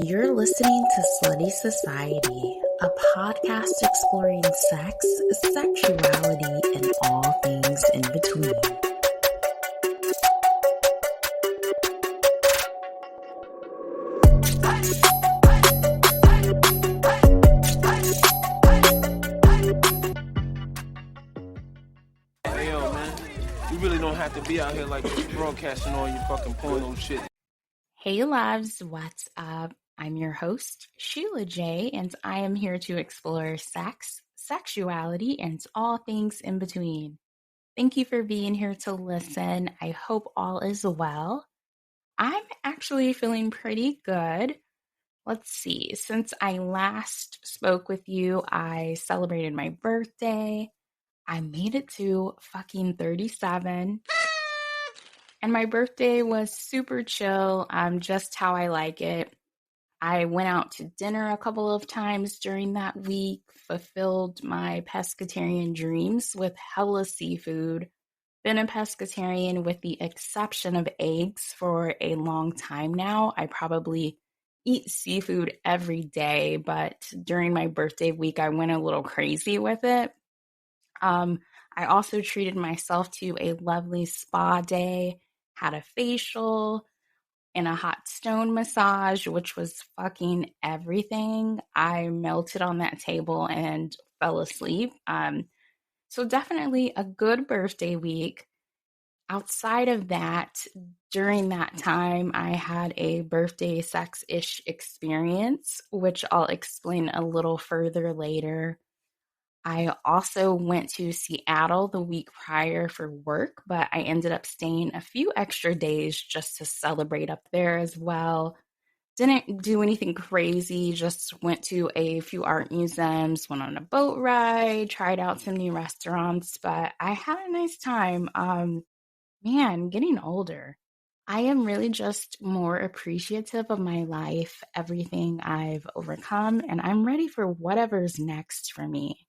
You're listening to Slutty Society, a podcast exploring sex, sexuality, and all things in between. Hey, yo, man, you really don't have to be out here like this broadcasting all your fucking porno shit. Hey loves, what's up? I'm your host, Sheila J, and I am here to explore sex, sexuality, and all things in between. Thank you for being here to listen. I hope all is well. I'm actually feeling pretty good. Let's see, since I last spoke with you, I celebrated my birthday. I made it to fucking 37. And my birthday was super chill, just how I like it. I went out to dinner a couple of times during that week, fulfilled my pescatarian dreams with hella seafood. Been a pescatarian with the exception of eggs for a long time now. I probably eat seafood every day, but during my birthday week, I went a little crazy with it. I also treated myself to a lovely spa day, had a facial and a hot stone massage, which was fucking everything. I melted on that table and fell asleep. So definitely a good birthday week. Outside of that, during that time, I had a birthday sex-ish experience, which I'll explain a little further later. I also went to Seattle the week prior for work, but I ended up staying a few extra days just to celebrate up there as well. Didn't do anything crazy, just went to a few art museums, went on a boat ride, tried out some new restaurants, but I had a nice time. Man, getting older. I am really just more appreciative of my life, everything I've overcome, and I'm ready for whatever's next for me.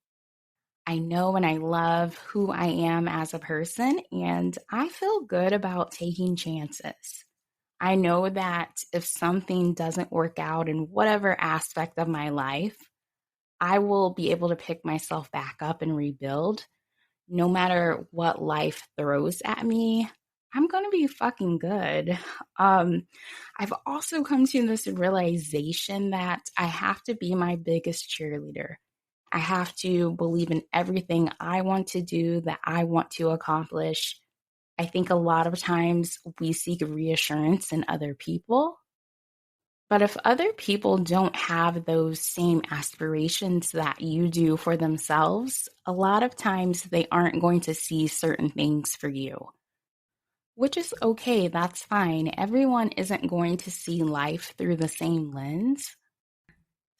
I know and I love who I am as a person, and I feel good about taking chances. I know that if something doesn't work out in whatever aspect of my life, I will be able to pick myself back up and rebuild. No matter what life throws at me, I'm going to be fucking good. I've also come to this realization that I have to be my biggest cheerleader. I have to believe in everything I want to do, that I want to accomplish. I think a lot of times we seek reassurance in other people. But if other people don't have those same aspirations that you do for themselves, a lot of times they aren't going to see certain things for you. Which is okay, that's fine. Everyone isn't going to see life through the same lens.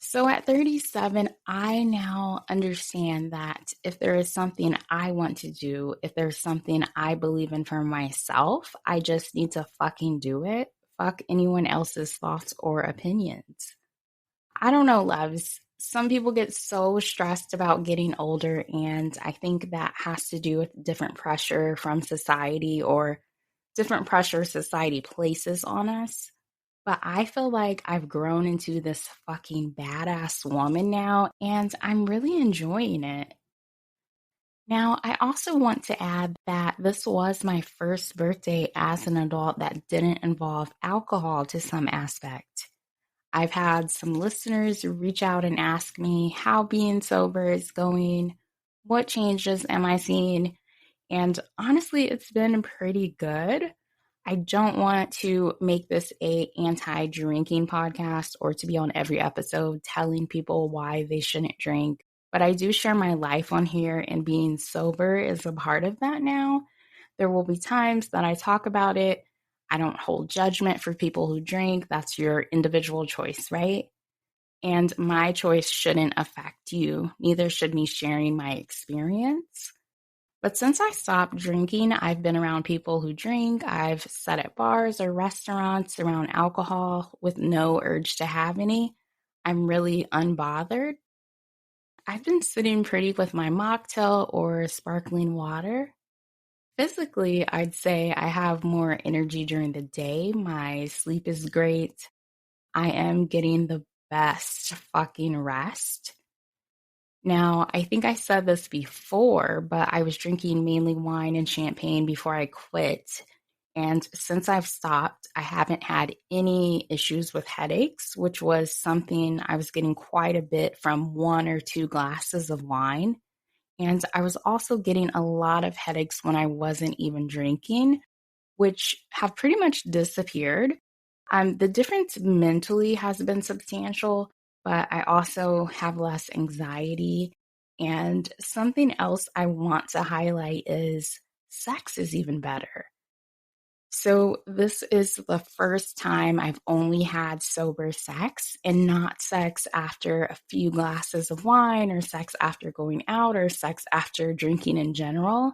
So at 37, I now understand that if there is something I want to do, if there's something I believe in for myself, I just need to fucking do it. Fuck anyone else's thoughts or opinions. I don't know, loves. Some people get so stressed about getting older, and I think that has to do with different pressure from society or different pressure society places on us. But I feel like I've grown into this fucking badass woman now, and I'm really enjoying it. Now, I also want to add that this was my first birthday as an adult that didn't involve alcohol to some aspect. I've had some listeners reach out and ask me how being sober is going, what changes am I seeing, and honestly, it's been pretty good. I don't want to make this a anti-drinking podcast or to be on every episode telling people why they shouldn't drink, but I do share my life on here, and being sober is a part of that now. There will be times that I talk about it. I don't hold judgment for people who drink. That's your individual choice, right? And my choice shouldn't affect you. Neither should me sharing my experience. But since I stopped drinking, I've been around people who drink. I've sat at bars or restaurants around alcohol with no urge to have any. I'm really unbothered. I've been sitting pretty with my mocktail or sparkling water. Physically, I'd say I have more energy during the day. My sleep is great. I am getting the best fucking rest. Now, I think I said this before, but I was drinking mainly wine and champagne before I quit. And since I've stopped, I haven't had any issues with headaches, which was something I was getting quite a bit from 1 or 2 glasses of wine. And I was also getting a lot of headaches when I wasn't even drinking, which have pretty much disappeared. The difference mentally has been substantial, but I also have less anxiety. And something else I want to highlight is sex is even better. So, this is the first time I've only had sober sex and not sex after a few glasses of wine or sex after going out or sex after drinking in general.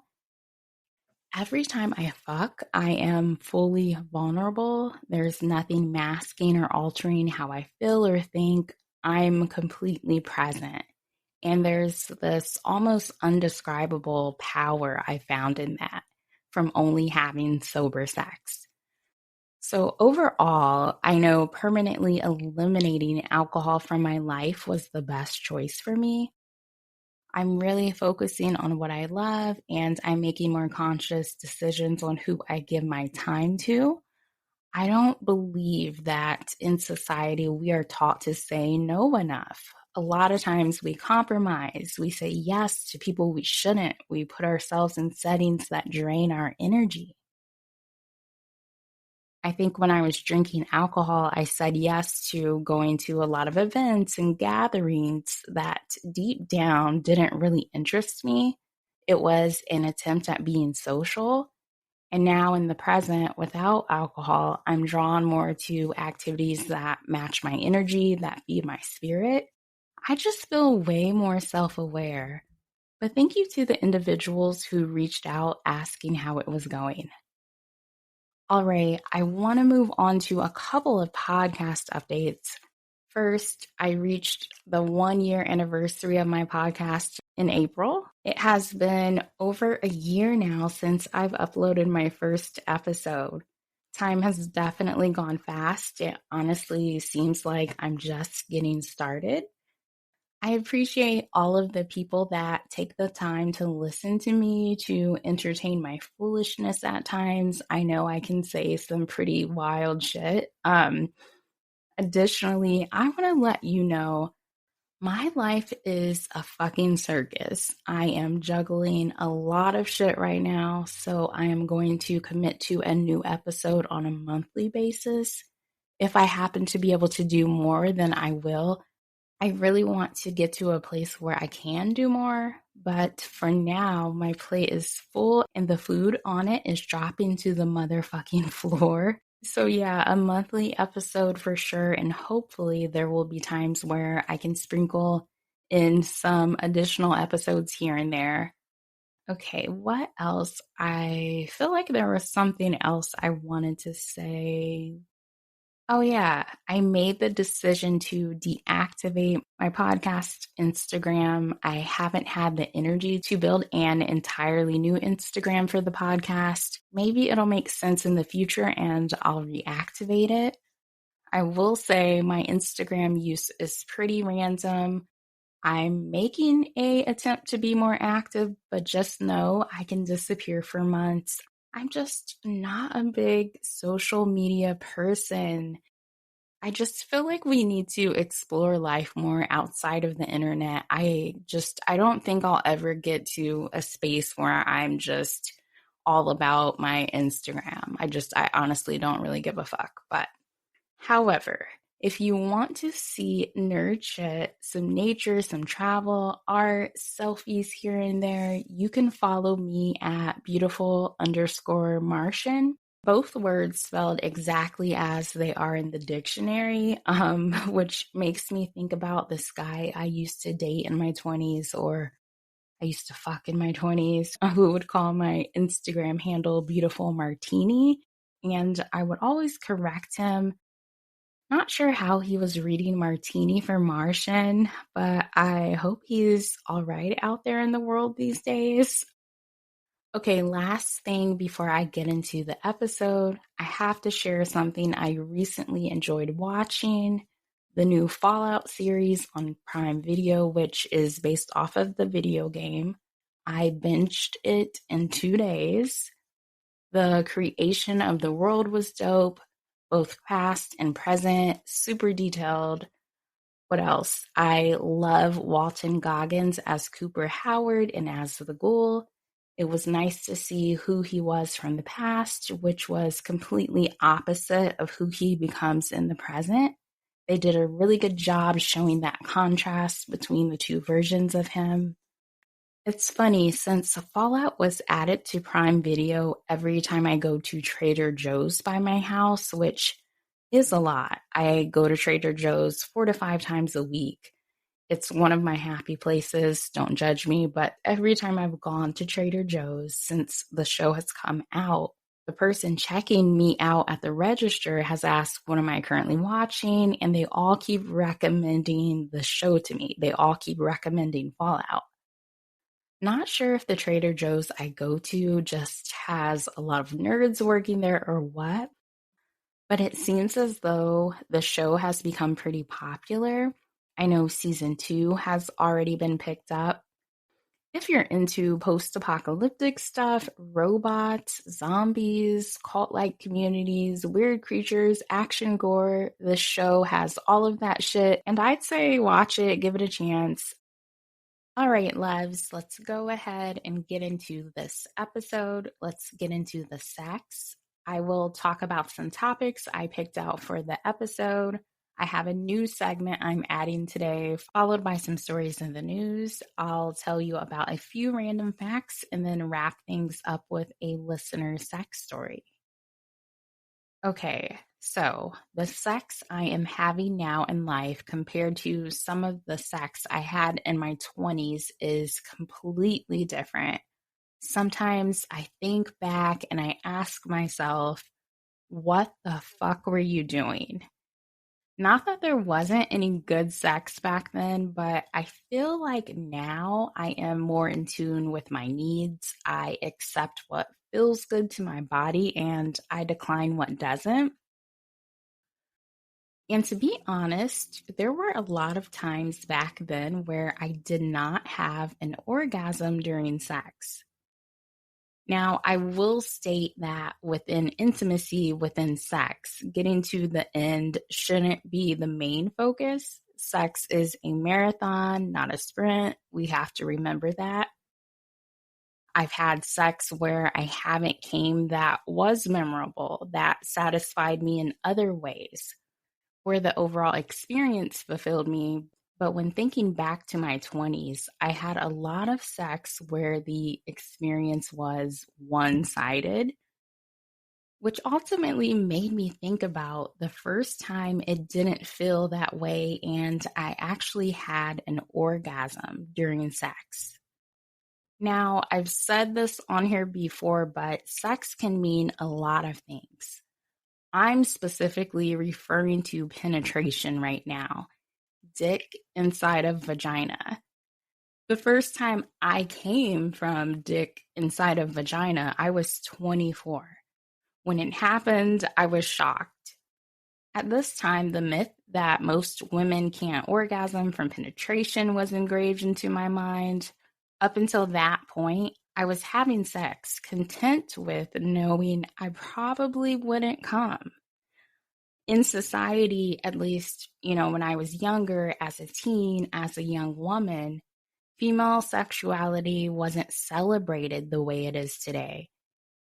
Every time I fuck, I am fully vulnerable. There's nothing masking or altering how I feel or think. I'm completely present. And there's this almost undescribable power I found in that from only having sober sex. So, overall, I know permanently eliminating alcohol from my life was the best choice for me. I'm really focusing on what I love and I'm making more conscious decisions on who I give my time to. I don't believe that in society we are taught to say no enough. A lot of times we compromise, we say yes to people we shouldn't, we put ourselves in settings that drain our energy. I think when I was drinking alcohol, I said yes to going to a lot of events and gatherings that deep down didn't really interest me. It was an attempt at being social. And now in the present, without alcohol, I'm drawn more to activities that match my energy, that feed my spirit. I just feel way more self aware. But thank you to the individuals who reached out asking how it was going. All right, I want to move on to a couple of podcast updates. First, I reached the 1 year anniversary of my podcast in April. It has been over a year now since I've uploaded my first episode. Time has definitely gone fast. It honestly seems like I'm just getting started. I appreciate all of the people that take the time to listen to me, to entertain my foolishness at times. I know I can say some pretty wild shit. Additionally, I want to let you know my life is a fucking circus. I am juggling a lot of shit right now, so I am going to commit to a new episode on a monthly basis. If I happen to be able to do more, then I will. I really want to get to a place where I can do more, but for now, my plate is full and the food on it is dropping to the motherfucking floor. So, yeah, a monthly episode for sure. And hopefully, there will be times where I can sprinkle in some additional episodes here and there. Okay, what else? I feel like there was something else I wanted to say. Oh, yeah. I made the decision to deactivate my podcast Instagram. I haven't had the energy to build an entirely new Instagram for the podcast. Maybe it'll make sense in the future and I'll reactivate it. I will say my Instagram use is pretty random. I'm making a attempt to be more active, but just know I can disappear for months. I'm just not a big social media person. I just feel like we need to explore life more outside of the internet. I don't think I'll ever get to a space where I'm just all about my Instagram. I honestly don't really give a fuck. But however, if you want to see nerd shit, some nature, some travel, art, selfies here and there, you can follow me at beautiful_Martian. Both words spelled exactly as they are in the dictionary, which makes me think about this guy I used to date in my 20s, or I used to fuck in my 20s, who would call my Instagram handle Beautiful Martini. And I would always correct him. Not sure how he was reading Martini for Martian, but I hope he's all right out there in the world these days. Okay, last thing before I get into the episode, I have to share something I recently enjoyed watching. The new Fallout series on Prime Video, which is based off of the video game. I binged it in 2 days. The creation of the world was dope, both past and present, super detailed. What else? I love Walton Goggins as Cooper Howard and as the Ghoul. It was nice to see who he was from the past, which was completely opposite of who he becomes in the present. They did a really good job showing that contrast between the two versions of him. It's funny, since Fallout was added to Prime Video every time I go to Trader Joe's by my house, which is a lot. I go to Trader Joe's 4 to 5 times a week. It's one of my happy places, don't judge me, but every time I've gone to Trader Joe's since the show has come out, the person checking me out at the register has asked, what am I currently watching? And they all keep recommending the show to me. They all keep recommending Fallout. Not sure if the Trader Joe's I go to just has a lot of nerds working there or what, but it seems as though the show has become pretty popular. I know season 2 has already been picked up. If you're into post-apocalyptic stuff, robots, zombies, cult-like communities, weird creatures, action gore, the show has all of that shit, and I'd say watch it, give it a chance. All right, loves, let's go ahead and get into this episode. Let's get into the sex. I will talk about some topics I picked out for the episode. I have a new segment I'm adding today, followed by some stories in the news. I'll tell you about a few random facts and then wrap things up with a listener sex story. Okay, so the sex I am having now in life compared to some of the sex I had in my 20s is completely different. Sometimes I think back and I ask myself, what the fuck were you doing? Not that there wasn't any good sex back then, but I feel like now I am more in tune with my needs. I accept what feels good to my body and I decline what doesn't. And to be honest, there were a lot of times back then where I did not have an orgasm during sex. Now, I will state that within intimacy, within sex, getting to the end shouldn't be the main focus. Sex is a marathon, not a sprint. We have to remember that. I've had sex where I haven't came that was memorable, that satisfied me in other ways, where the overall experience fulfilled me. But when thinking back to my 20s, I had a lot of sex where the experience was one-sided, which ultimately made me think about the first time it didn't feel that way and I actually had an orgasm during sex. Now, I've said this on here before, but sex can mean a lot of things. I'm specifically referring to penetration right now. Dick inside of vagina. The first time I came from dick inside of vagina, I was 24. When it happened, I was shocked. At this time, the myth that most women can't orgasm from penetration was engraved into my mind. Up until that point, I was having sex, content with knowing I probably wouldn't come. In society, at least, when I was younger, as a teen, as a young woman, female sexuality wasn't celebrated the way it is today.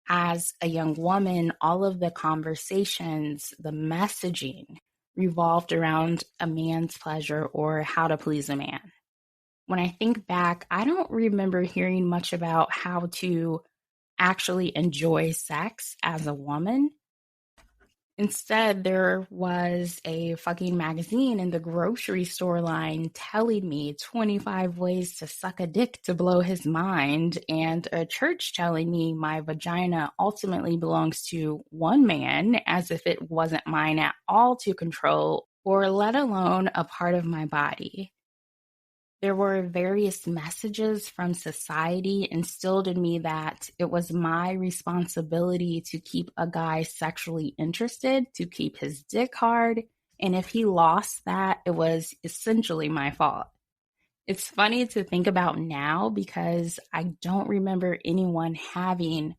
As a young woman, all of the conversations, the messaging revolved around a man's pleasure or how to please a man. When I think back, I don't remember hearing much about how to actually enjoy sex as a woman. Instead, there was a fucking magazine in the grocery store line telling me 25 ways to suck a dick to blow his mind, and a church telling me my vagina ultimately belongs to one man, as if it wasn't mine at all to control, or let alone a part of my body. There were various messages from society instilled in me that it was my responsibility to keep a guy sexually interested, to keep his dick hard, and if he lost that, it was essentially my fault. It's funny to think about now because I don't remember anyone having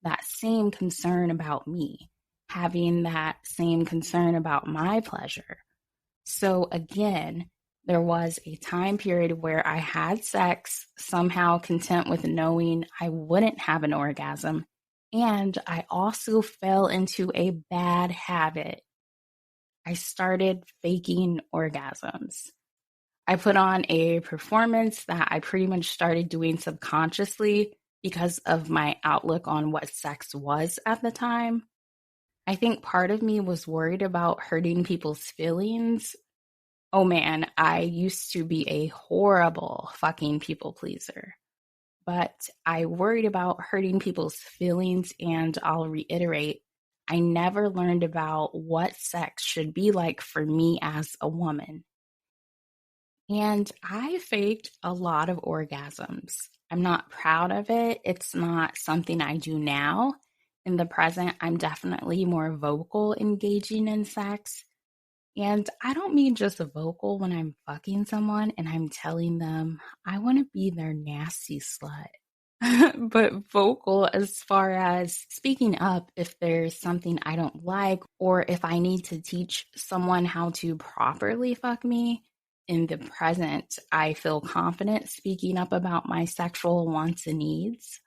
that same concern about me, having that same concern about my pleasure. So again, there was a time period where I had sex, somehow content with knowing I wouldn't have an orgasm. And I also fell into a bad habit. I started faking orgasms. I put on a performance that I pretty much started doing subconsciously because of my outlook on what sex was at the time. I think part of me was worried about hurting people's feelings. Oh man, I used to be a horrible fucking people pleaser, but I worried about hurting people's feelings, and I'll reiterate, I never learned about what sex should be like for me as a woman. And I faked a lot of orgasms. I'm not proud of it. It's not something I do now. In the present, I'm definitely more vocal engaging in sex. And I don't mean just a vocal when I'm fucking someone and I'm telling them I want to be their nasty slut, but vocal as far as speaking up if there's something I don't like or if I need to teach someone how to properly fuck me. In the present, I feel confident speaking up about my sexual wants and needs.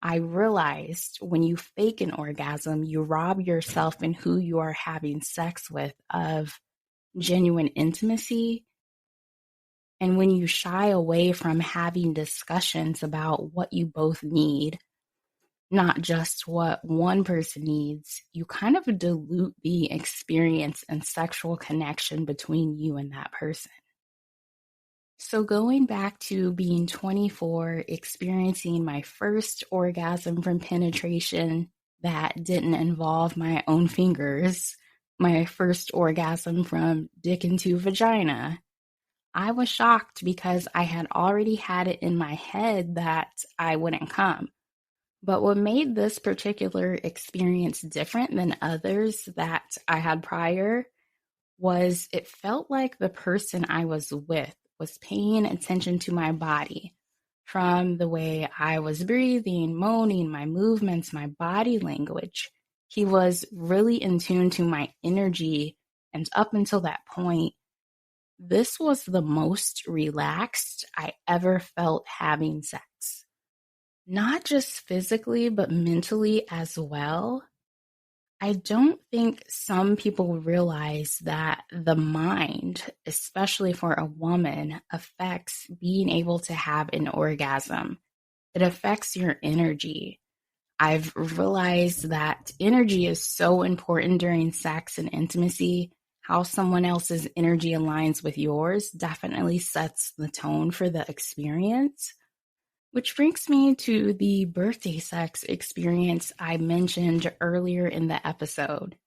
I realized when you fake an orgasm, you rob yourself and who you are having sex with of genuine intimacy. And when you shy away from having discussions about what you both need, not just what one person needs, you kind of dilute the experience and sexual connection between you and that person. So going back to being 24, experiencing my first orgasm from penetration that didn't involve my own fingers, my first orgasm from dick into vagina, I was shocked because I had already had it in my head that I wouldn't come. But what made this particular experience different than others that I had prior was it felt like the person I was with was paying attention to my body, from the way I was breathing, moaning, my movements, my body language. He was really in tune to my energy, and up until that point, this was the most relaxed I ever felt having sex. Not just physically, but mentally as well. I don't think some people realize that the mind, especially for a woman, affects being able to have an orgasm. It affects your energy. I've realized that energy is so important during sex and intimacy. How someone else's energy aligns with yours definitely sets the tone for the experience. Which brings me to the birthday sex experience I mentioned earlier in the episode.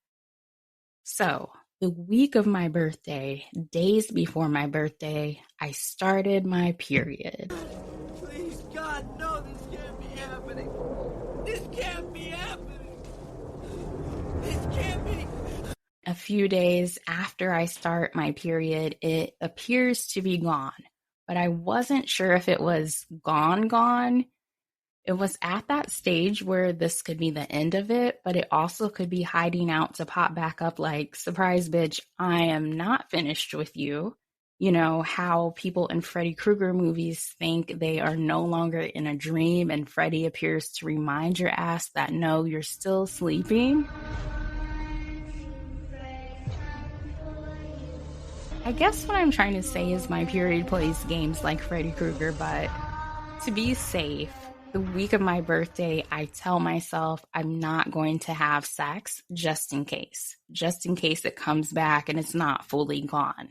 So, the week of my birthday, days before my birthday, I started my period. Please, God, no, this can't be happening. This can't be happening. This can't be. A few days after I start my period, it appears to be gone. But I wasn't sure if it was gone. It was at that stage where this could be the end of it, but it also could be hiding out to pop back up like, surprise, bitch, I am not finished with you. You know, how people in Freddy Krueger movies think they are no longer in a dream and Freddy appears to remind your ass that no, you're still sleeping. I guess what I'm trying to say is my period plays games like Freddy Krueger, but to be safe, the week of my birthday, I tell myself I'm not going to have sex just in case it comes back and it's not fully gone.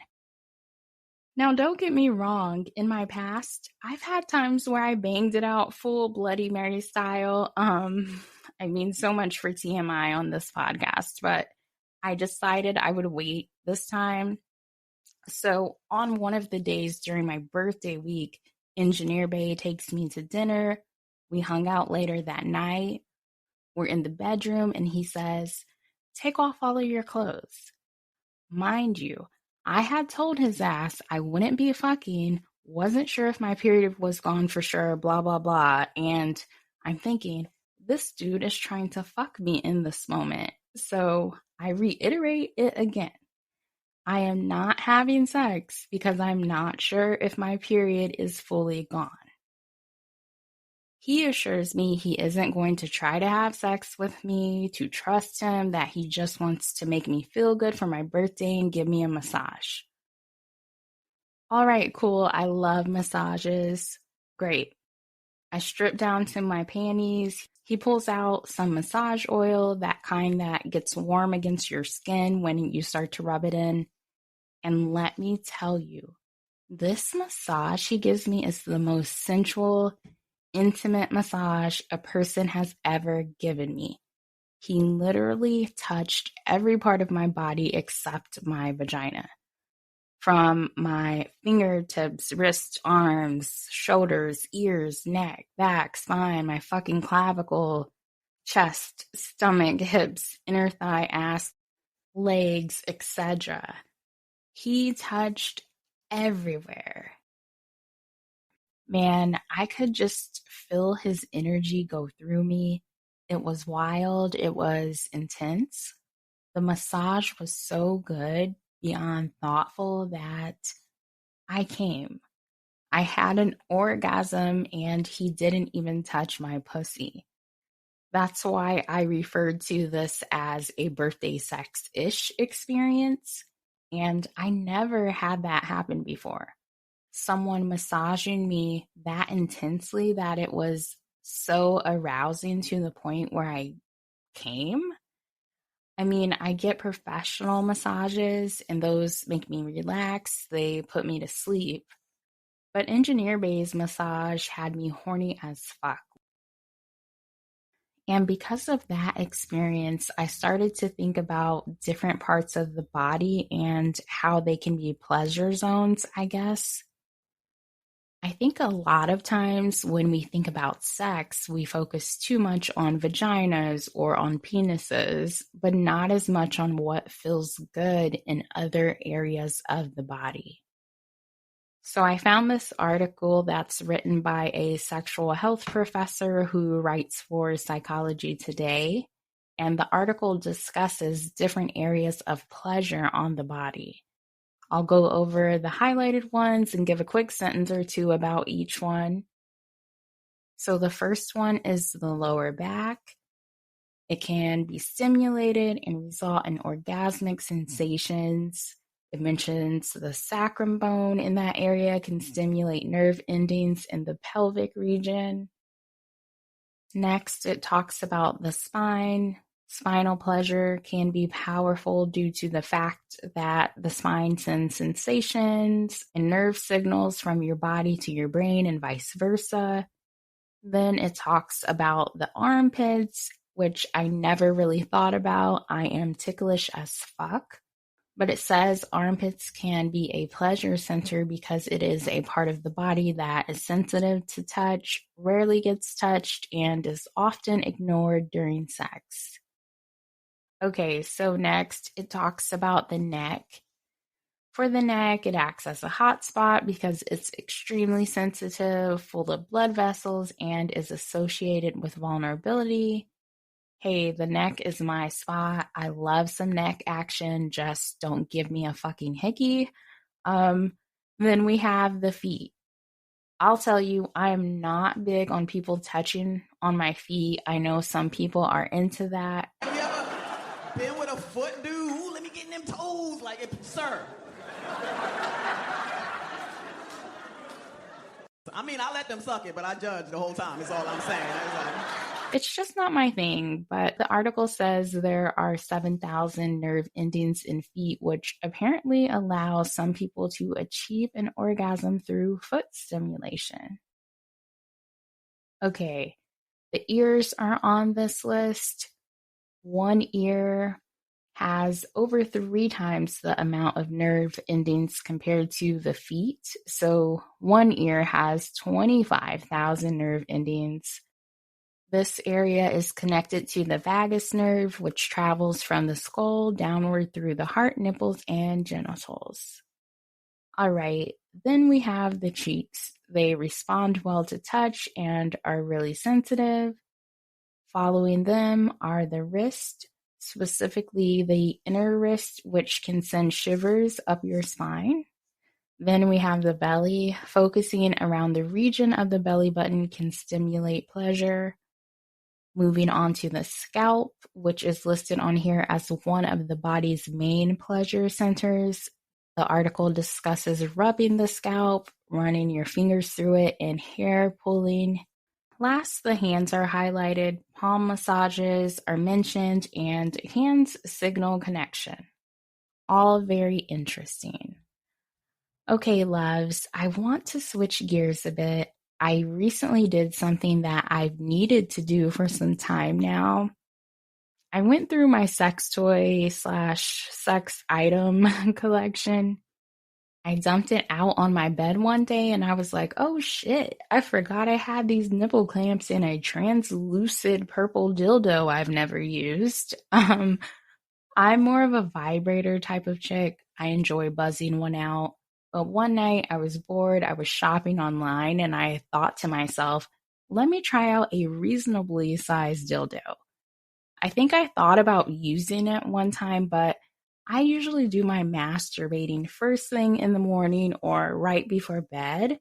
Now, don't get me wrong. In my past, I've had times where I banged it out full Bloody Mary style. I mean, so much for TMI on this podcast, but I decided I would wait this time. So on one of the days during my birthday week, Engineer Bay takes me to dinner. We hung out later that night. We're in the bedroom and he says, take off all of your clothes. Mind you, I had told his ass I wouldn't be fucking, wasn't sure if my period was gone for sure, blah, blah, blah. And I'm thinking, this dude is trying to fuck me in this moment. So I reiterate it again. I am not having sex because I'm not sure if my period is fully gone. He assures me he isn't going to try to have sex with me, to trust him, that he just wants to make me feel good for my birthday and give me a massage. All right, cool. I love massages. Great. I strip down to my panties. He pulls out some massage oil, that kind that gets warm against your skin when you start to rub it in. And let me tell you, this massage he gives me is the most sensual, intimate massage a person has ever given me. He literally touched every part of my body except my vagina. From my fingertips, wrists, arms, shoulders, ears, neck, back, spine, my fucking clavicle, chest, stomach, hips, inner thigh, ass, legs, etc. He touched everywhere. Man, I could just feel his energy go through me. It was wild. It was intense. The massage was so good, beyond thoughtful, that I came. I had an orgasm and he didn't even touch my pussy. That's why I referred to this as a birthday sex-ish experience. And I never had that happen before. Someone massaging me that intensely that it was so arousing to the point where I came. I mean, I get professional massages and those make me relax. They put me to sleep. But Engineer Bay's massage had me horny as fuck. And because of that experience, I started to think about different parts of the body and how they can be pleasure zones, I guess. I think a lot of times when we think about sex, we focus too much on vaginas or on penises, but not as much on what feels good in other areas of the body. So I found this article that's written by a sexual health professor who writes for Psychology Today, and the article discusses different areas of pleasure on the body. I'll go over the highlighted ones and give a quick sentence or two about each one. So the first one is the lower back. It can be stimulated and result in orgasmic sensations. It mentions the sacrum bone in that area can stimulate nerve endings in the pelvic region. Next, it talks about the spine. Spinal pleasure can be powerful due to the fact that the spine sends sensations and nerve signals from your body to your brain and vice versa. Then it talks about the armpits, which I never really thought about. I am ticklish as fuck. But it says armpits can be a pleasure center because it is a part of the body that is sensitive to touch, rarely gets touched, and is often ignored during sex. Okay, so next it talks about the neck. For the neck, it acts as a hot spot because it's extremely sensitive, full of blood vessels, and is associated with vulnerability. Hey, the neck is my spot. I love some neck action. Just don't give me a fucking hickey. Then we have the feet. I'll tell you, I am not big on people touching on my feet. I know some people are into that. Have you ever been with a foot dude? Ooh, let me get in them toes. Like, sir. I mean, I let them suck it, but I judge the whole time. That's all I'm saying. It's just not my thing, but the article says there are 7,000 nerve endings in feet, which apparently allows some people to achieve an orgasm through foot stimulation. Okay, the ears are on this list. One ear has over 3 times the amount of nerve endings compared to the feet. So one ear has 25,000 nerve endings. This area is connected to the vagus nerve, which travels from the skull downward through the heart, nipples, and genitals. All right, then we have the cheeks. They respond well to touch and are really sensitive. Following them are the wrist, specifically the inner wrist, which can send shivers up your spine. Then we have the belly. Focusing around the region of the belly button can stimulate pleasure. Moving on to the scalp, which is listed on here as one of the body's main pleasure centers. The article discusses rubbing the scalp, running your fingers through it, and hair pulling. Last, the hands are highlighted, palm massages are mentioned, and hands signal connection. All very interesting. Okay, loves, I want to switch gears a bit. I recently did something that I've needed to do for some time now. I went through my sex toy / sex item collection. I dumped it out on my bed one day and I was like, oh shit, I forgot I had these nipple clamps in a translucid purple dildo I've never used. I'm more of a vibrator type of chick. I enjoy buzzing one out. But one night I was bored, I was shopping online and I thought to myself, let me try out a reasonably sized dildo. I think I thought about using it one time, but I usually do my masturbating first thing in the morning or right before bed,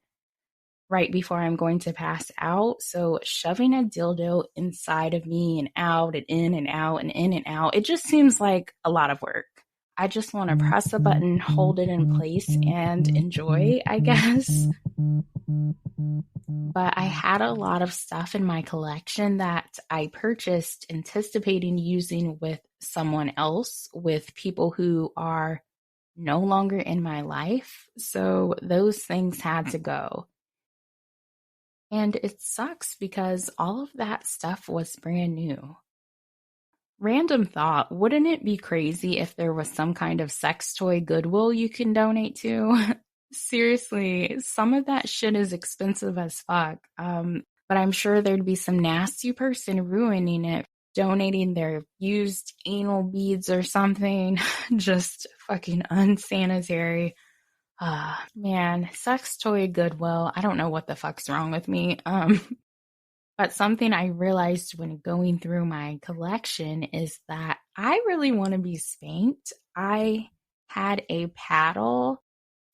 right before I'm going to pass out. So shoving a dildo inside of me and out and in and out and in and out, it just seems like a lot of work. I just want to press a button, hold it in place, and enjoy, I guess. But I had a lot of stuff in my collection that I purchased anticipating using with someone else, with people who are no longer in my life. So those things had to go. And it sucks because all of that stuff was brand new. Random thought, wouldn't it be crazy if there was some kind of sex toy Goodwill you can donate to? Seriously, some of that shit is expensive as fuck. But I'm sure there'd be some nasty person ruining it, donating their used anal beads or something. Just fucking unsanitary. Man, sex toy Goodwill. I don't know what the fuck's wrong with me. But something I realized when going through my collection is that I really want to be spanked. I had a paddle,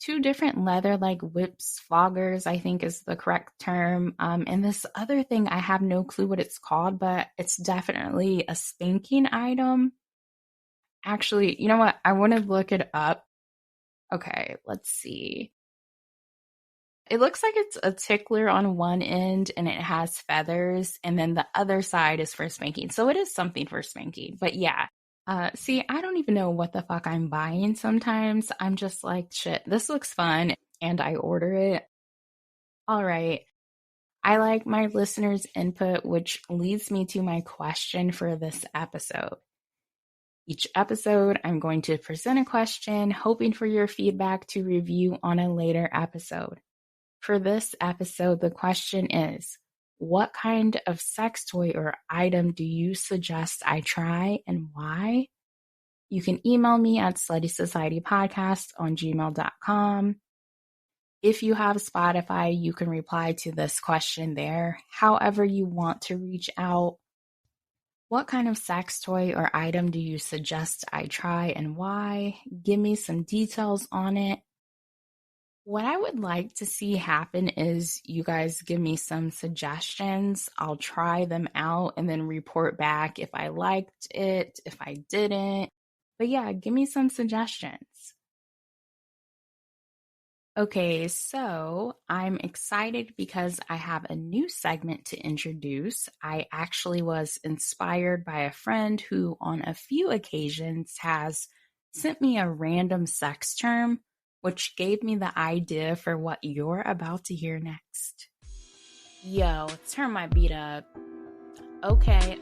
2 different leather like whips, floggers, I think is the correct term. And this other thing, I have no clue what it's called, but it's definitely a spanking item. Actually, you know what? I want to look it up. Okay, let's see. It looks like it's a tickler on one end and it has feathers, and then the other side is for spanking. So it is something for spanking. But yeah, see, I don't even know what the fuck I'm buying sometimes. I'm just like, shit, this looks fun, and I order it. All right. I like my listeners' input, which leads me to my question for this episode. Each episode, I'm going to present a question, hoping for your feedback to review on a later episode. For this episode, the question is, what kind of sex toy or item do you suggest I try and why? You can email me at sluttysocietypodcast@gmail.com. If you have Spotify, you can reply to this question there. However you want to reach out. What kind of sex toy or item do you suggest I try and why? Give me some details on it. What I would like to see happen is you guys give me some suggestions. I'll try them out and then report back if I liked it, if I didn't. But yeah, give me some suggestions. Okay, so I'm excited because I have a new segment to introduce. I actually was inspired by a friend who on a few occasions has sent me a random sex term, which gave me the idea for what you're about to hear next. Yo, turn my beat up. Okay.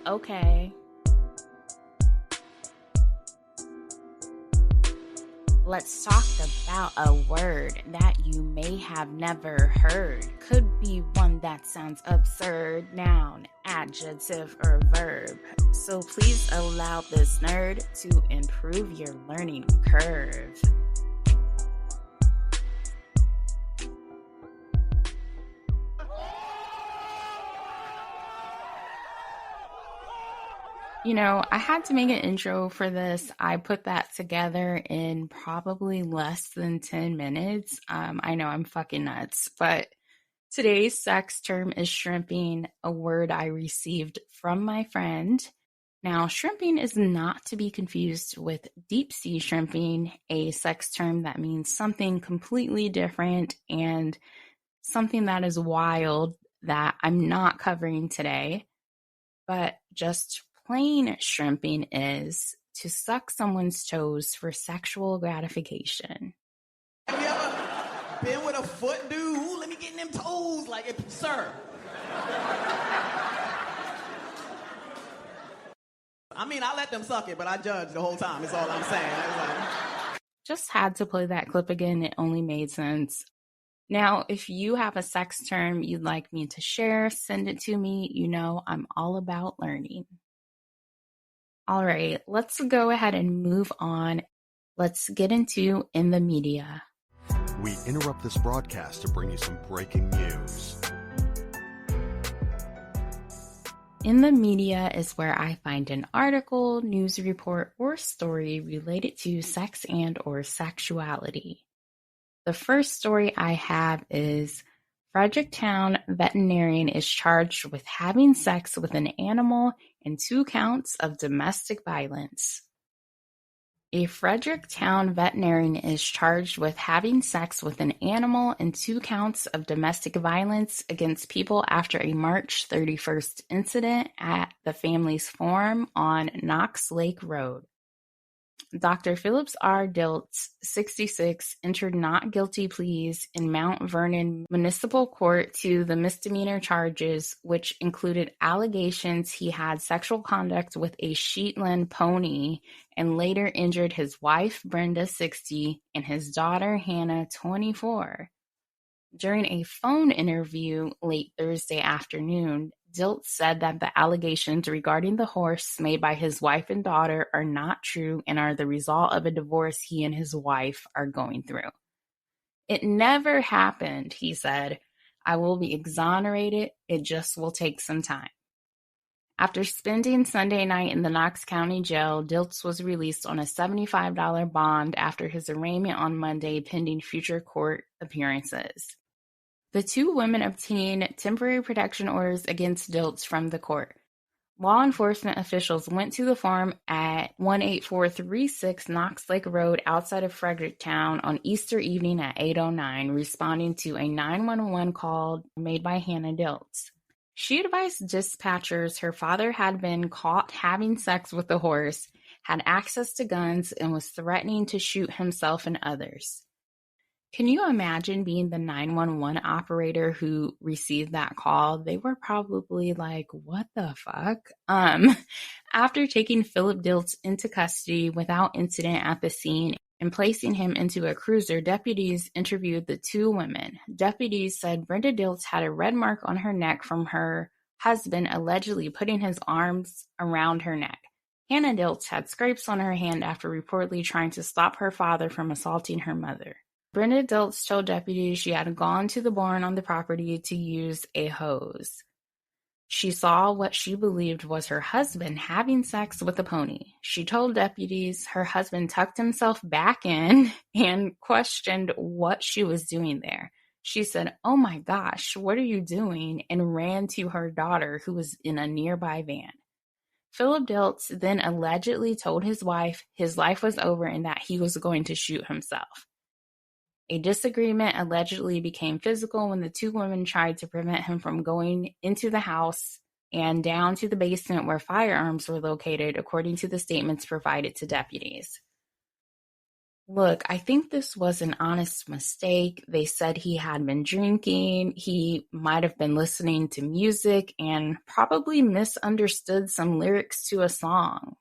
Let's talk about a word that you may have never heard. Could be one that sounds absurd, noun, adjective, or verb. So please allow this nerd to improve your learning curve. You know, I had to make an intro for this. I put that together in probably less than 10 minutes. I know I'm fucking nuts, but today's sex term is shrimping, a word I received from my friend. Now, shrimping is not to be confused with deep sea shrimping, a sex term that means something completely different and something that is wild that I'm not covering today. But just plain shrimping is to suck someone's toes for sexual gratification. Have you ever been with a foot dude? Ooh, let me get in them toes. Like, sir. I mean, I let them suck it, but I judge the whole time. Is all I'm saying. Just had to play that clip again. It only made sense. Now, if you have a sex term you'd like me to share, send it to me. You know I'm all about learning. All right, let's go ahead and move on. Let's get into In the Media. We interrupt this broadcast to bring you some breaking news. In the Media is where I find an article, news report, or story related to sex and or sexuality. The first story I have is Fredericktown veterinarian is charged with having sex with an animal and 2 counts of domestic violence. A Fredericktown veterinarian is charged with having sex with an animal and 2 counts of domestic violence against people after a March 31st incident at the family's farm on Knox Lake Road. Dr. Phillips R. Diltz, 66, entered not guilty pleas in Mount Vernon Municipal Court to the misdemeanor charges, which included allegations he had sexual conduct with a Shetland pony and later injured his wife, Brenda, 60, and his daughter, Hannah, 24. During a phone interview late Thursday afternoon, Diltz said that the allegations regarding the horse made by his wife and daughter are not true and are the result of a divorce he and his wife are going through. It never happened, he said. I will be exonerated. It just will take some time. After spending Sunday night in the Knox County Jail, Diltz was released on a $75 bond after his arraignment on Monday pending future court appearances. The 2 women obtained temporary protection orders against Diltz from the court. Law enforcement officials went to the farm at 18436 Knox Lake Road outside of Fredericktown on Easter evening at 8:09, responding to a 911 call made by Hannah Diltz. She advised dispatchers her father had been caught having sex with the horse, had access to guns, and was threatening to shoot himself and others. Can you imagine being the 911 operator who received that call? They were probably like, what the fuck? After taking Philip Diltz into custody without incident at the scene and placing him into a cruiser, deputies interviewed the 2 women. Deputies said Brenda Diltz had a red mark on her neck from her husband allegedly putting his arms around her neck. Hannah Diltz had scrapes on her hand after reportedly trying to stop her father from assaulting her mother. Brenda Diltz told deputies she had gone to the barn on the property to use a hose. She saw what she believed was her husband having sex with a pony. She told deputies her husband tucked himself back in and questioned what she was doing there. She said, "Oh my gosh, what are you doing?" and ran to her daughter who was in a nearby van. Philip Diltz then allegedly told his wife his life was over and that he was going to shoot himself. A disagreement allegedly became physical when the 2 women tried to prevent him from going into the house and down to the basement where firearms were located, according to the statements provided to deputies. Look, I think this was an honest mistake. They said he had been drinking. He might have been listening to music and probably misunderstood some lyrics to a song.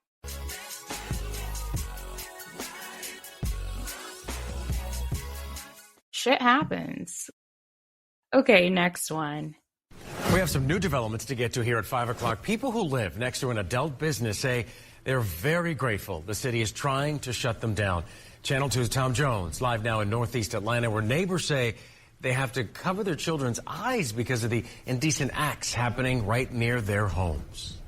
shit happens. Okay, next one. We have some new developments to get to here at 5 o'clock. People who live next to an adult business say they're very grateful the city is trying to shut them down. Channel 2's Tom Jones, live now in Northeast Atlanta, where neighbors say they have to cover their children's eyes because of the indecent acts happening right near their homes.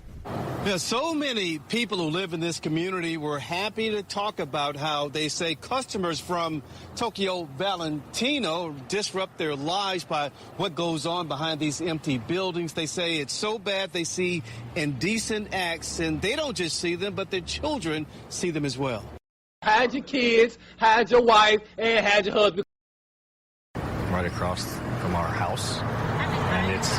Yeah, so many people who live in this community were happy to talk about how they say customers from Tokyo Valentino disrupt their lives by what goes on behind these empty buildings. They say it's so bad they see indecent acts, and they don't just see them, but their children see them as well. Hide your kids, hide your wife, and hide your husband. Right across from our house. And it's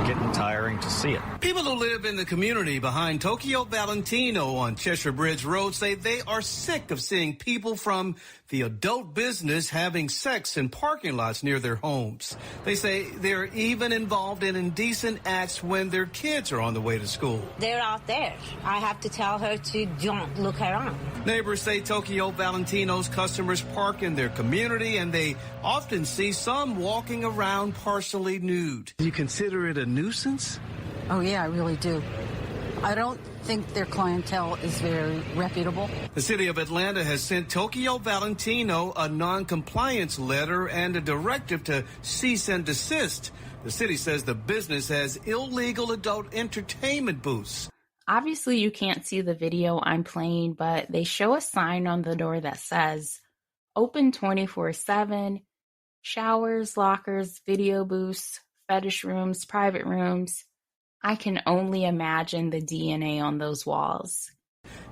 getting tiring to see it. People who live in the community behind Tokyo Valentino on Cheshire Bridge Road say they are sick of seeing people from the adult business having sex in parking lots near their homes. They say they're even involved in indecent acts when their kids are on the way to school. They're out there. I have to tell her to don't look around. Neighbors say Tokyo Valentino's customers park in their community, and they often see some walking around partially nude. Do you consider it a nuisance? Oh, yeah, I really do. I don't think their clientele is very reputable. The city of Atlanta has sent Tokyo Valentino a non-compliance letter and a directive to cease and desist. The city says the business has illegal adult entertainment booths. Obviously, you can't see the video I'm playing, but they show a sign on the door that says, open 24/7, showers, lockers, video booths, fetish rooms, private rooms. I can only imagine the DNA on those walls.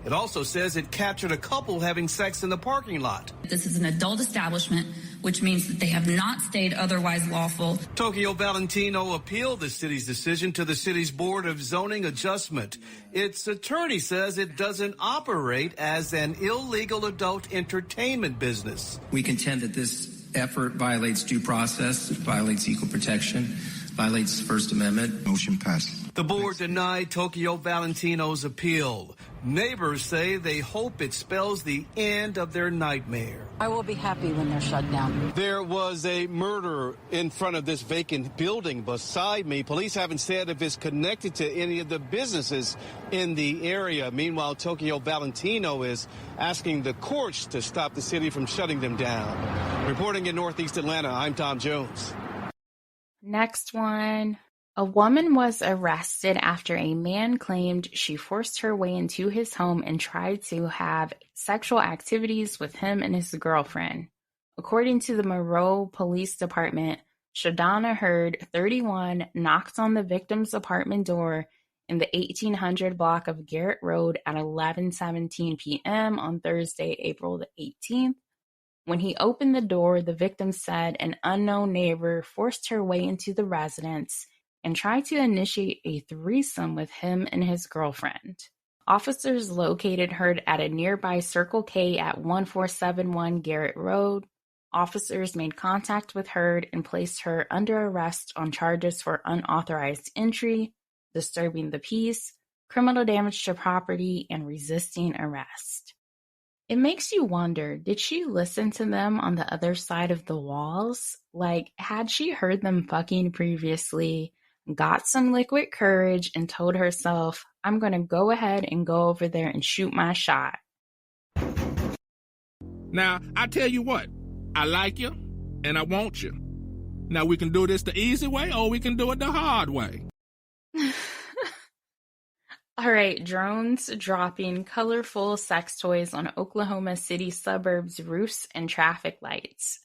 It also says it captured a couple having sex in the parking lot. This is an adult establishment, which means that they have not stayed otherwise lawful. Tokyo Valentino appealed the city's decision to the city's Board of Zoning Adjustment. Its attorney says it doesn't operate as an illegal adult entertainment business. We contend that this effort violates due process, violates equal protection, violates the First Amendment. Motion passed. The board denied Tokyo Valentino's appeal. Neighbors say they hope it spells the end of their nightmare. I will be happy when they're shut down. There was a murder in front of this vacant building beside me. Police haven't said if it's connected to any of the businesses in the area. Meanwhile, Tokyo Valentino is asking the courts to stop the city from shutting them down. Reporting in Northeast Atlanta, I'm Tom Jones. Next one. A woman was arrested after a man claimed she forced her way into his home and tried to have sexual activities with him and his girlfriend. According to the Monroe Police Department, Shadana Hurd, 31, knocked on the victim's apartment door in the 1800 block of Garrett Road at 11:17 p.m. on Thursday, April the 18th. When he opened the door, the victim said an unknown neighbor forced her way into the residence and tried to initiate a threesome with him and his girlfriend. Officers located Hurd at a nearby Circle K at 1471 Garrett Road. Officers made contact with Hurd and placed her under arrest on charges for unauthorized entry, disturbing the peace, criminal damage to property, and resisting arrest. It makes you wonder, did she listen to them on the other side of the walls? Like, had she heard them fucking previously, got some liquid courage, and told herself, I'm going to go ahead and go over there and shoot my shot? Now, I tell you what, I like you, and I want you. Now, we can do this the easy way, or we can do it the hard way. All right, drones dropping colorful sex toys on Oklahoma City suburbs' roofs and traffic lights.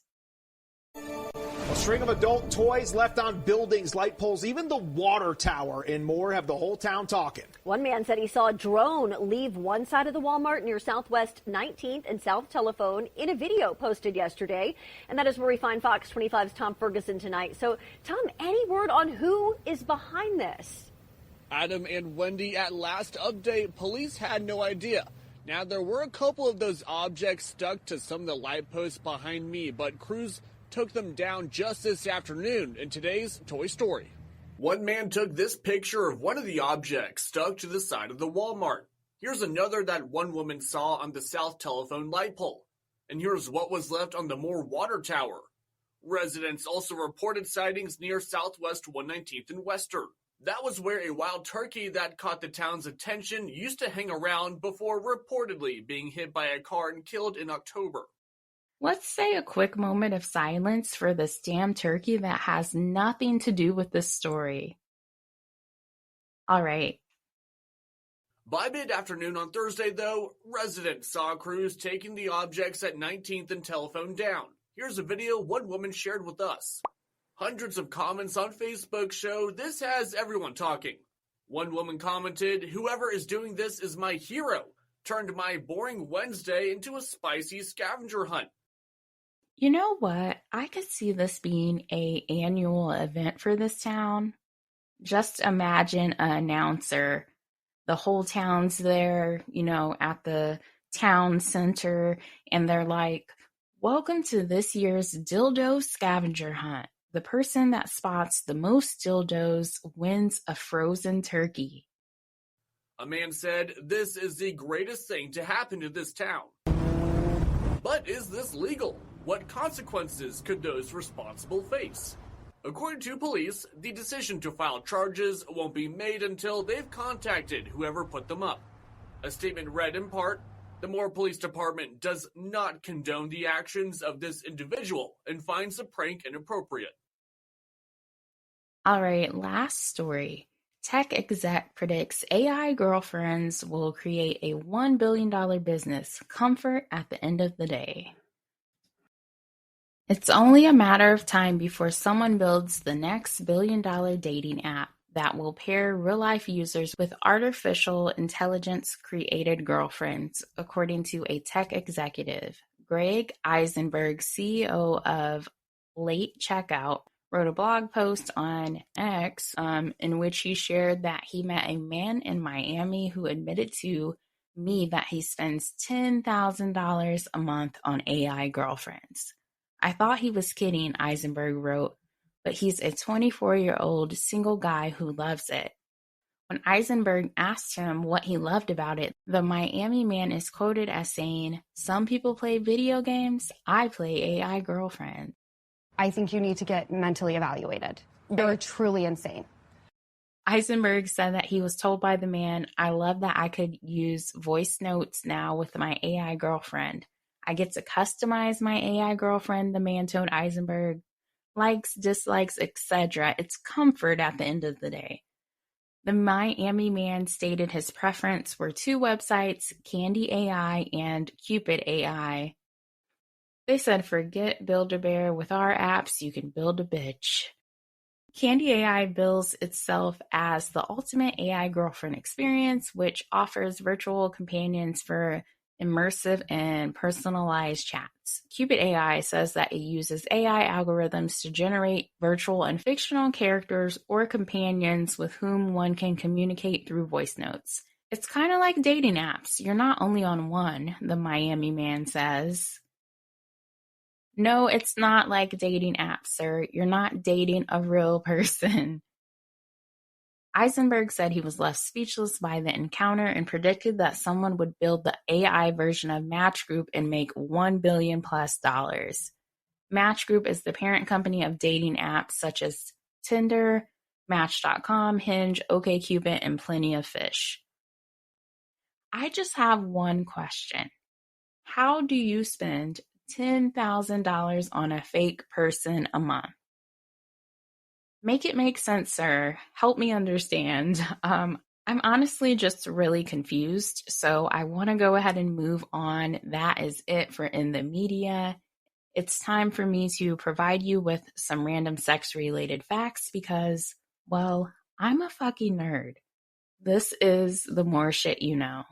A string of adult toys left on buildings, light poles, even the water tower and more have the whole town talking. One man said he saw a drone leave one side of the Walmart near Southwest 19th and South Telephone in a video posted yesterday. And that is where we find Fox 25's Tom Ferguson tonight. So, Tom, any word on who is behind this? Adam and Wendy, at last update, police had no idea. Now, there were a couple of those objects stuck to some of the light posts behind me, but crews took them down just this afternoon in today's Toy Story. One man took this picture of one of the objects stuck to the side of the Walmart. Here's another that one woman saw on the South Telephone light pole. And here's what was left on the Moore water tower. Residents also reported sightings near Southwest 119th and Western. That was where a wild turkey that caught the town's attention used to hang around before reportedly being hit by a car and killed in October. Let's say a quick moment of silence for this damn turkey that has nothing to do with this story. All right. By mid-afternoon on Thursday, though, residents saw crews taking the objects at 19th and Telephone down. Here's a video one woman shared with us. Hundreds of comments on Facebook show this has everyone talking. One woman commented, "Whoever is doing this is my hero. Turned my boring Wednesday into a spicy scavenger hunt." You know what? I could see this being an annual event for this town. Just imagine an announcer. The whole town's there, at the town center, and they're like, "Welcome to this year's dildo scavenger hunt. The person that spots the most dildos wins a frozen turkey." A man said, "This is the greatest thing to happen to this town." But is this legal? What consequences could those responsible face? According to police, the decision to file charges won't be made until they've contacted whoever put them up. A statement read in part, "The Moore Police Department does not condone the actions of this individual and finds the prank inappropriate." All right, last story. Tech exec predicts AI girlfriends will create a $1 billion business. Comfort at the end of the day. It's only a matter of time before someone builds the next billion-dollar dating app that will pair real-life users with artificial intelligence-created girlfriends, according to a tech executive. Greg Eisenberg, CEO of Late Checkout, wrote a blog post on X in which he shared that he met a man in Miami who admitted to me that he spends $10,000 a month on AI girlfriends. I thought he was kidding, Eisenberg wrote, but he's a 24-year-old single guy who loves it. When Eisenberg asked him what he loved about it, the Miami man is quoted as saying, "Some people play video games, I play AI girlfriend." I think you need to get mentally evaluated. You're truly insane. Eisenberg said that he was told by the man, "I love that I could use voice notes now with my AI girlfriend. I get to customize my AI girlfriend," the man told Eisenberg. "Likes, dislikes, etc. It's comfort at the end of the day." The Miami man stated his preference were two websites, Candy AI and Cupid AI. They said, "Forget Build-A-Bear. With our apps, you can build a bitch." Candy AI bills itself as the ultimate AI girlfriend experience, which offers virtual companions for immersive and personalized chats. Cupid AI says that it uses AI algorithms to generate virtual and fictional characters or companions with whom one can communicate through voice notes. It's kind of like dating apps. You're not only on one, the Miami man says. No, it's not like dating apps, sir. You're not dating a real person. Eisenberg said he was left speechless by the encounter and predicted that someone would build the AI version of Match Group and make $1 billion plus. Match Group is the parent company of dating apps such as Tinder, Match.com, Hinge, OkCupid, and Plenty of Fish. I just have one question. How do you spend $10,000 on a fake person a month? Make it make sense, sir. Help me understand. I'm honestly just really confused, so I want to go ahead and move on. That is it for In the Media. It's time for me to provide you with some random sex-related facts because, well, I'm a fucking nerd. This is the more shit you know.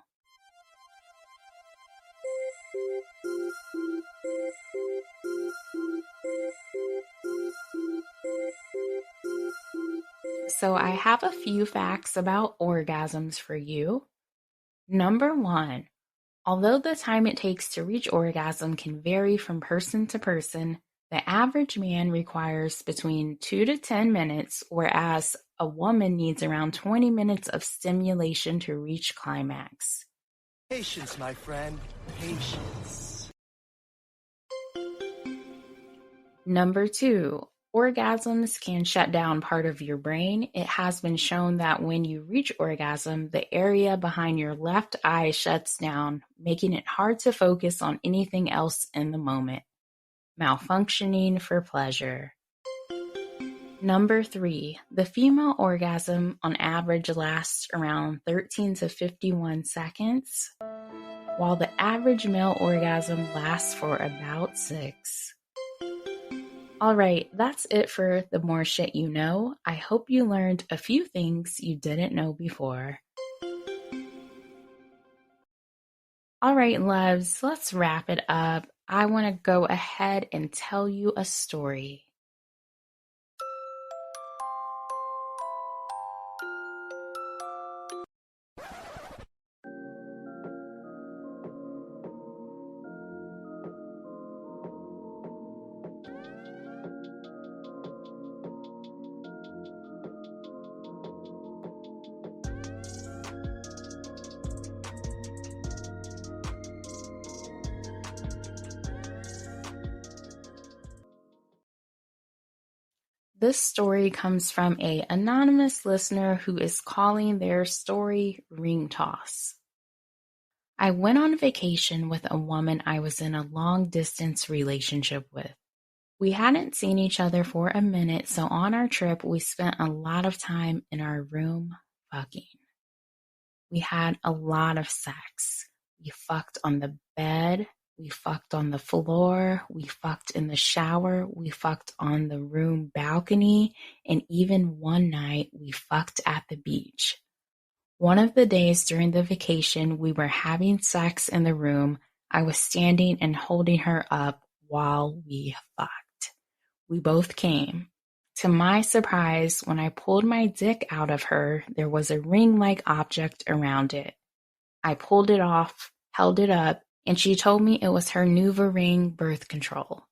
So I have a few facts about orgasms for you. Number 1, although the time it takes to reach orgasm can vary from person to person, the average man requires between 2 to 10 minutes, whereas a woman needs around 20 minutes of stimulation to reach climax. Patience, my friend. Patience. Number 2, orgasms can shut down part of your brain. It has been shown that when you reach orgasm, the area behind your left eye shuts down, making it hard to focus on anything else in the moment. Malfunctioning for pleasure. Number 3, the female orgasm on average lasts around 13 to 51 seconds, while the average male orgasm lasts for about 6. Alright, that's it for the more shit you know. I hope you learned a few things you didn't know before. Alright, loves, let's wrap it up. I want to go ahead and tell you a story. This story comes from an anonymous listener who is calling their story Ring Toss. I went on vacation with a woman I was in a long-distance relationship with. We hadn't seen each other for a minute, so on our trip, we spent a lot of time in our room fucking. We had a lot of sex. We fucked on the bed. We fucked on the floor, we fucked in the shower, we fucked on the room balcony, and even one night we fucked at the beach. One of the days during the vacation, we were having sex in the room. I was standing and holding her up while we fucked. We both came. To my surprise, when I pulled my dick out of her, there was a ring-like object around it. I pulled it off, held it up, and she told me it was her NuvaRing birth control.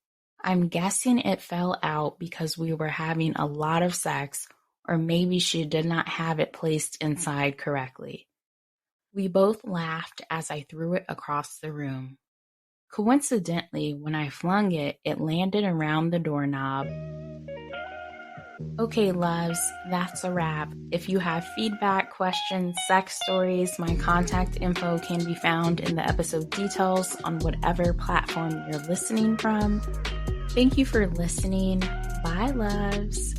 I'm guessing it fell out because we were having a lot of sex, or maybe she did not have it placed inside correctly. We both laughed as I threw it across the room. Coincidentally, when I flung it, it landed around the doorknob. Okay, loves, that's a wrap. If you have feedback, questions, sex stories, my contact info can be found in the episode details on whatever platform you're listening from. Thank you for listening. Bye, loves.